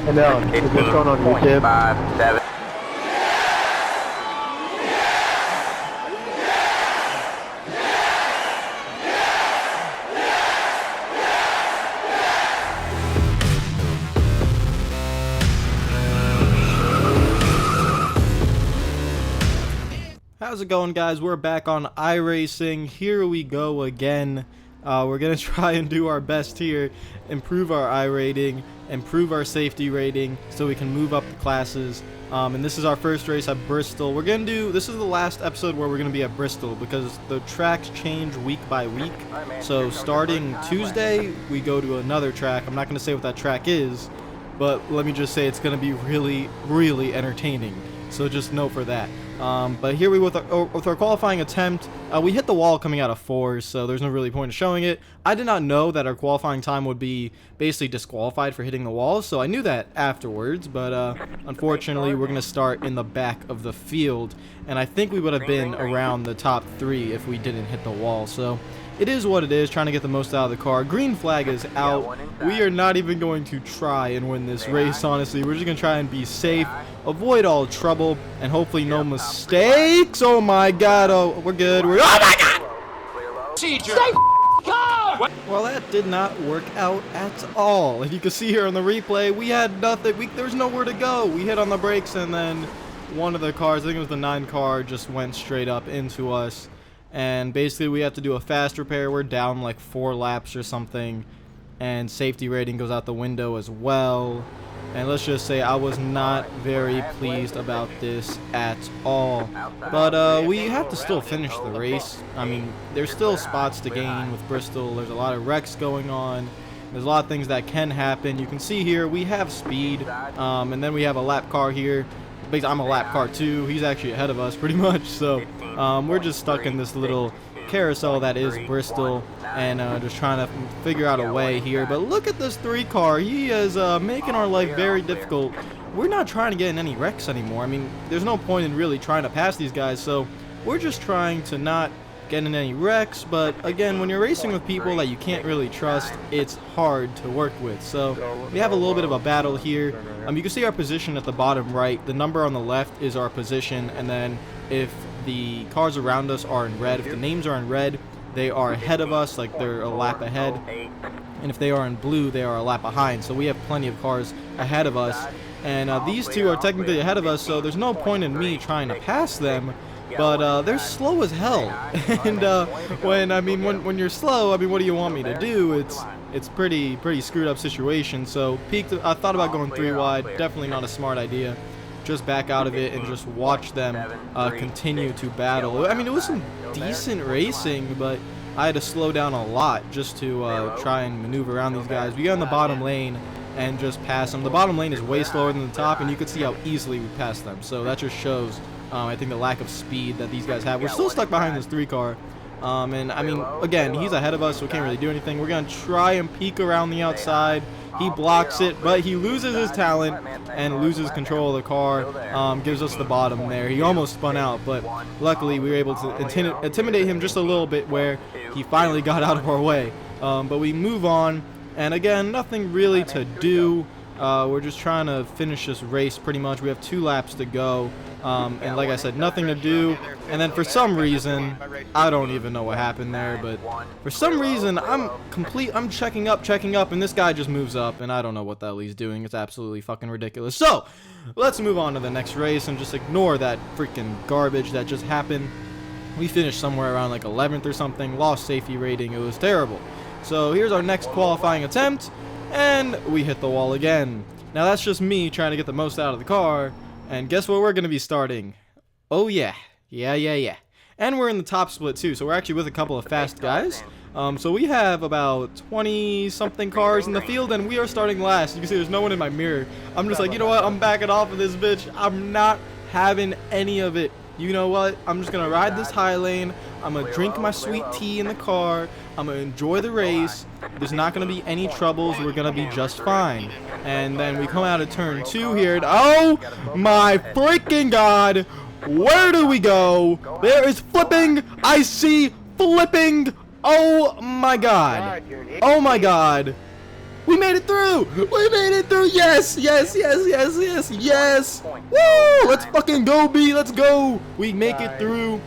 And is this going on YouTube? 7. How's it going, guys? We're back on iRacing. Here we go again. We're gonna try and do our best here, improve our I rating, improve our safety rating, so we can move up the classes. And this is our first race at Bristol. This is the last episode where we're gonna be at Bristol because the tracks change week by week. So starting Tuesday, we go to another track. I'm not gonna say what that track is, but let me just say it's gonna be really, really entertaining. So just note for that. But here with our qualifying attempt, we hit the wall coming out of 4s, so there's no really point in showing it. I did not know that our qualifying time would be basically disqualified for hitting the wall, so I knew that afterwards, but unfortunately we're going to start in the back of the field, and I think we would have been around the top 3 if we didn't hit the wall, so it is what it is, trying to get the most out of the car. Green flag is out. We are not even going to try and win this race, honestly. We're just going to try and be safe, avoid all trouble, and hopefully no mistakes. Oh my god, oh, we're good. Oh my god! Stay car! Well, that did not work out at all. And you can see here on the replay, we had nothing. There was nowhere to go. We hit on the brakes, and then one of the cars, I think it was the 9 car, just went straight up into us. And basically we have to do a fast repair. We're down like 4 laps or something, and safety rating goes out the window as well. And let's just say I was not very pleased about this at all. But we have to still finish the race. I mean, there's still spots to gain with Bristol. There's a lot of wrecks going on. There's a lot of things that can happen. You can see here we have speed, and then we have a lap car here. I'm a lap car too. He's actually ahead of us pretty much, so we're just stuck in this little carousel that is Bristol, and just trying to figure out a way here. But look at this 3 car. He is making our life very difficult. We're not trying to get in any wrecks anymore. I mean, there's no point in really trying to pass these guys, so we're just trying to not get in any wrecks. But again, when you're racing with people that you can't really trust, it's hard to work with. So we have a little bit of a battle here. You can see our position at the bottom right. The number on the left is our position, and then if the cars around us are in red, if the names are in red, they are ahead of us, like they're a lap ahead, and if they are in blue, they are a lap behind. So we have plenty of cars ahead of us, and these 2 are technically ahead of us, so there's no point in me trying to pass them. But they're slow as hell, and when you're slow, I mean, what do you want me to do? It's pretty screwed up situation. So I thought about going 3 wide. Definitely not a smart idea. Just back out of it and just watch them continue to battle. I mean, it was some decent racing, but I had to slow down a lot just to try and maneuver around these guys. We got in the bottom lane and just pass them. The bottom lane is way slower than the top, and you can see how easily we passed them. So that just shows, I think, the lack of speed that these guys have. We're still stuck behind this 3 car. And I mean, again, he's ahead of us, so we can't really do anything. We're going to try and peek around the outside. He blocks it, but he loses his talent and loses control of the car. Gives us the bottom there. He almost spun out, but luckily we were able to intimidate him just a little bit, where he finally got out of our way. But we move on, and again, nothing really to do. We're just trying to finish this race pretty much. We have 2 laps to go, and like I said, nothing to do. And then for some reason, I don't even know what happened there, but for some reason I'm checking up, and this guy just moves up, and I don't know what the hell he's doing. It's absolutely fucking ridiculous. So let's move on to the next race and just ignore that freaking garbage that just happened. We finished somewhere around like 11th or something, lost safety rating. It was terrible. So here's our next qualifying attempt, and we hit the wall again. Now that's just me trying to get the most out of the car, and guess where we're going to be starting? Oh yeah. And we're in the top split too, so we're actually with a couple of fast guys. So we have about 20-something cars in the field, and we are starting last. You can see there's no one in my mirror. I'm just like, you know what? I'm backing off of this bitch. I'm not having any of it. You know what? I'm just going to ride this high lane. I'm going to drink my sweet tea in the car. I'm going to enjoy the race. There's not going to be any troubles. We're going to be just fine. And then we come out of turn 2 here. And oh my freaking god! Where do we go? There is flipping. I see flipping. Oh my god. Oh my god. We made it through! We made it through! Yes! Yes, yes, yes, yes, yes! Woo! Let's fucking go, B! Let's go! We make it through.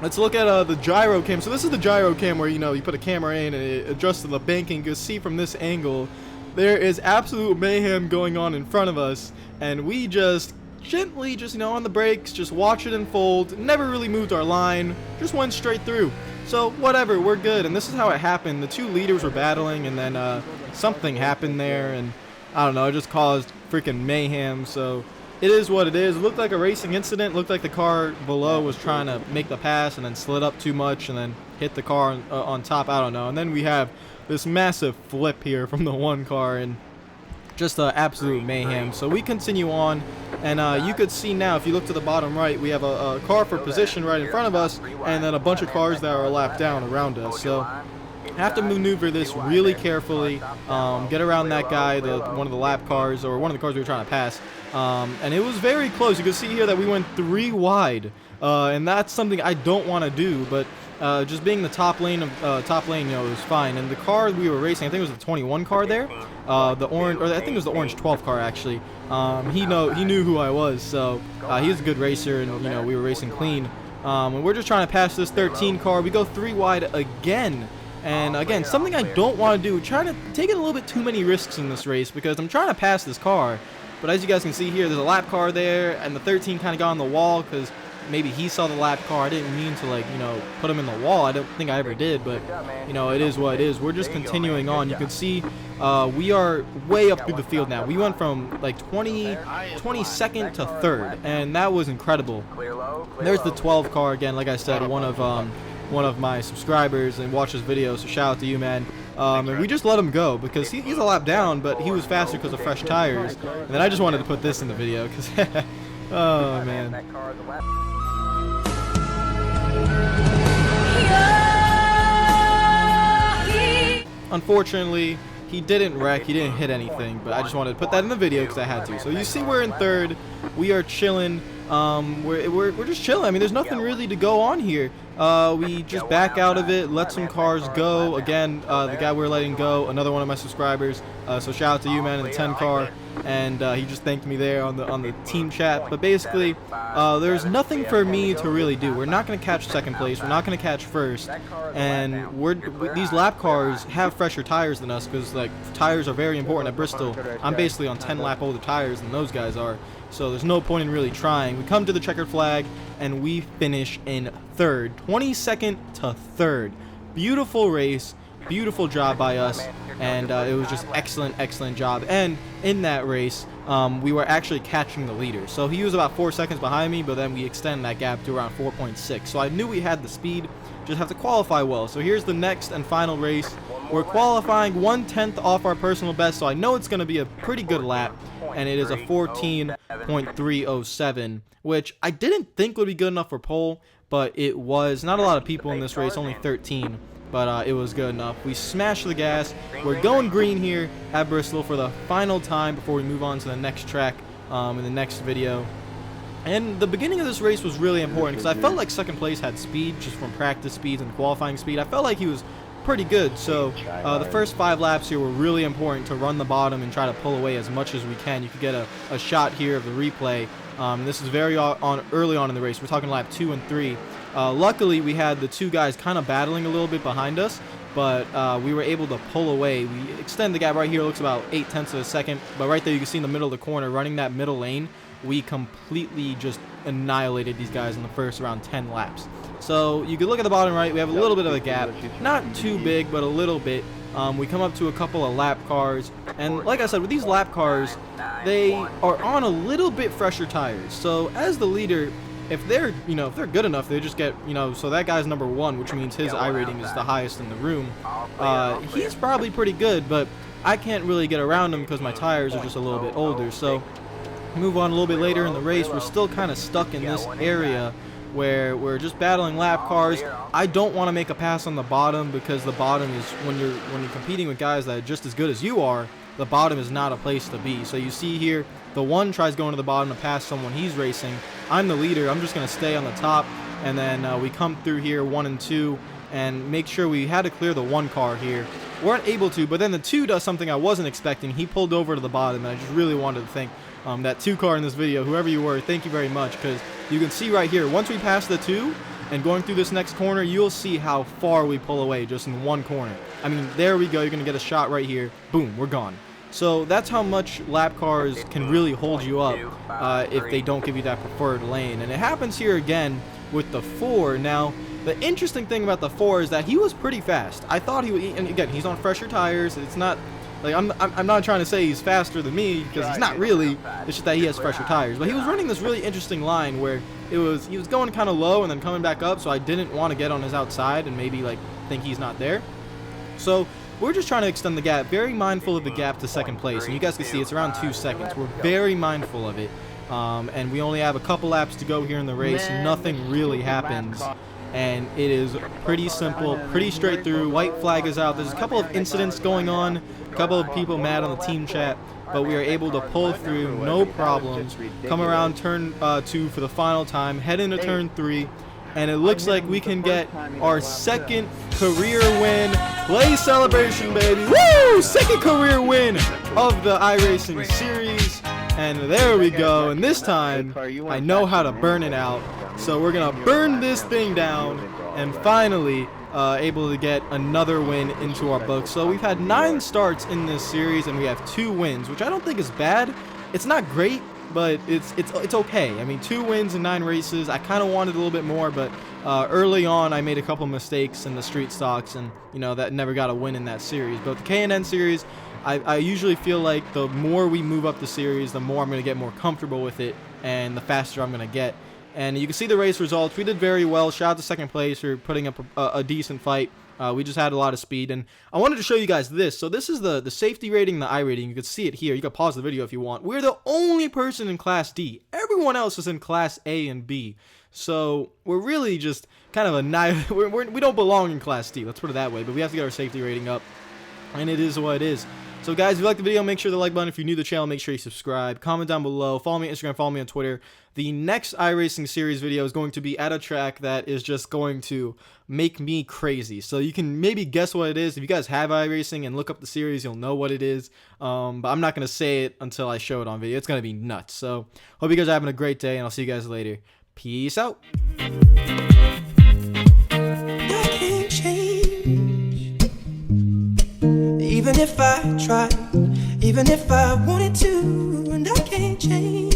Let's look at the gyro cam. So this is the gyro cam where, you know, you put a camera in and it adjusts to the banking. You can see from this angle, there is absolute mayhem going on in front of us. And we just gently, you know, on the brakes, just watch it unfold. Never really moved our line. Just went straight through. So whatever, we're good. And this is how it happened. The two leaders were battling and then something happened there. And I don't know, it just caused freaking mayhem. So it is what it is. It looked like a racing incident. Looked like the car below was trying to make the pass and then slid up too much and then hit the car on top. I don't know. And then we have this massive flip here from the one car and just absolute mayhem. So we continue on, and you could see now, if you look to the bottom right, we have a car for position right in front of us and then a bunch of cars that are a lap down around us. So have to maneuver this really carefully, get around that guy, one of the lap cars, or one of the cars we were trying to pass, and it was very close. You can see here that we went 3 wide, and that's something I don't want to do, but just being the top lane, you know, was fine. And the car we were racing, I think it was the 21 car there, the orange, or I think it was the orange 12 car actually. He knew who I was, so he was a good racer, and you know, we were racing clean. And we're just trying to pass this 13 car. We go 3 wide again. And again, something I don't want to do, trying to take a little bit too many risks in this race because I'm trying to pass this car. But as you guys can see here, there's a lap car there, and the 13 kind of got on the wall because maybe he saw the lap car. I didn't mean to, like, you know, put him in the wall. I don't think I ever did, but, you know, it is what it is. We're just continuing on. You can see we are way up through the field now. We went from, like, 22nd to 3rd, and that was incredible. There's the 12 car again, like I said, one of my subscribers and watch this video, so shout out to you, man. And we just let him go because he's a lap down, but he was faster because of fresh tires. And then I just wanted to put this in the video because oh man. Unfortunately, he didn't wreck, he didn't hit anything, but I just wanted to put that in the video because I had to. So you see we're in 3rd, we are chilling. We're just chilling. I mean, there's nothing really to go on here. We just back out of it, let some cars go. Again, the guy we're letting go, another one of my subscribers. So shout out to you, man, in the 10 car. And he just thanked me there on the team chat. But basically, there's nothing for me to really do. We're not going to catch 2nd place. We're not going to catch 1st. And these lap cars have fresher tires than us because, like, tires are very important at Bristol. I'm basically on 10 lap older tires than those guys are. So there's no point in really trying. We come to the checkered flag and we finish in 3rd, 22nd to 3rd. Beautiful race, beautiful job by us, and it was just excellent job. And in that race, we were actually catching the leader. So he was about 4 seconds behind me, but then we extended that gap to around 4.6. So I knew we had the speed, just have to qualify well. So here's the next and final race. We're qualifying 1/10 off our personal best, so I know it's going to be a pretty good lap. And it is a 14.307, which I didn't think would be good enough for pole, but it was. Not a lot of people in this race, only 13, but it was good enough. We smashed the gas. We're going green here at Bristol for the final time before we move on to the next track in the next video. And the beginning of this race was really important because I felt like 2nd place had speed just from practice speeds and qualifying speed. I felt like he was pretty good. So the first 5 laps here were really important to run the bottom and try to pull away as much as we can. You could get a shot here of the replay. This is very early on in the race. We're talking lap 2 and 3. Luckily, we had the 2 guys kind of battling a little bit behind us, but we were able to pull away. We extend the gap right here. It looks about 0.8 of a second, but right there you can see in the middle of the corner, running that middle lane, we completely just annihilated these guys in the first around 10 laps. So you can look at the bottom right, we have a little bit of a gap, not too big, but a little bit. We come up to a couple of lap cars, and like I said, with these lap cars, they are on a little bit fresher tires. So as the leader, if they're good enough, they just get, so that guy's number 1, which means his I rating is the highest in the room. He's probably pretty good, but I can't really get around him because my tires are just a little bit older. So move on a little bit later in the race, we're still kind of stuck in this area where we're just battling lap cars. I don't want to make a pass on the bottom because the bottom is, when you're competing with guys that are just as good as you are, the bottom is not a place to be. So you see here, the 1 tries going to the bottom to pass someone he's racing. I'm the leader. I'm just going to stay on the top, and then we come through here 1 and 2 and make sure we had to clear the 1 car here. weren't able to, but then the 2 does something I wasn't expecting. He pulled over to the bottom, and I just really wanted to thank that 2 car in this video, whoever you were, thank you very much, because you can see right here, once we pass the 2 and going through this next corner, you'll see how far we pull away just in one corner. I mean, there we go. You're going to get a shot right here. Boom, we're gone. So that's how much lap cars can really hold you up if they don't give you that preferred lane. And it happens here again with the 4. Now, the interesting thing about the 4 is that he was pretty fast. I thought he would, and again, he's on fresher tires. It's not like I'm not trying to say he's faster than me, because he's not really. It's just that he has fresher tires. But he was running this really interesting line where he was going kind of low and then coming back up. So I didn't want to get on his outside and maybe like think he's not there. So we're just trying to extend the gap, very mindful of the gap to second place. And you guys can see it's around 2 seconds. We're very mindful of it. And we only have a couple laps to go here in the race. Nothing really happens. And it is pretty simple, pretty straight through. White flag is out. There's a couple of incidents going on, a couple of people mad on the team chat, but we are able to pull through, no problems. Come around turn 2 for the final time, head into turn 3, and it looks like we can get our 2nd career win. Play celebration, baby. Woo! 2nd career win of the iRacing series. And there we go. And this time, I know how to burn it out. So we're going to burn this thing down and finally able to get another win into our books. So we've had 9 starts in this series and we have 2 wins, which I don't think is bad. It's not great, but it's okay. I mean, 2 wins in 9 races. I kind of wanted a little bit more, but early on I made a couple mistakes in the street stocks, and you know that never got a win in that series. But the K&N series, I usually feel like the more we move up the series, the more I'm going to get more comfortable with it, and the faster I'm going to get. And you can see the race results. We did very well. Shout out to second place for putting up a decent fight. We just had a lot of speed. And I wanted to show you guys this. So this is the safety rating and the I rating. You can see it here. You can pause the video if you want. We're the only person in Class D. Everyone else is in Class A and B. So we're really just kind of a we don't belong in Class D. Let's put it that way. But we have to get our safety rating up. And it is what it is. So guys, if you like the video, make sure to like button. If you're new to the channel, make sure you subscribe. Comment down below. Follow me on Instagram. Follow me on Twitter. The next iRacing series video is going to be at a track that is just going to make me crazy. So you can maybe guess what it is. If you guys have iRacing and look up the series, you'll know what it is. But I'm not going to say it until I show it on video. It's going to be nuts. So hope you guys are having a great day, and I'll see you guys later. Peace out. Even if I tried, even if I wanted to, and I can't change.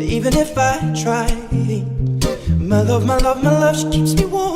Even if I tried, my love, she keeps me warm.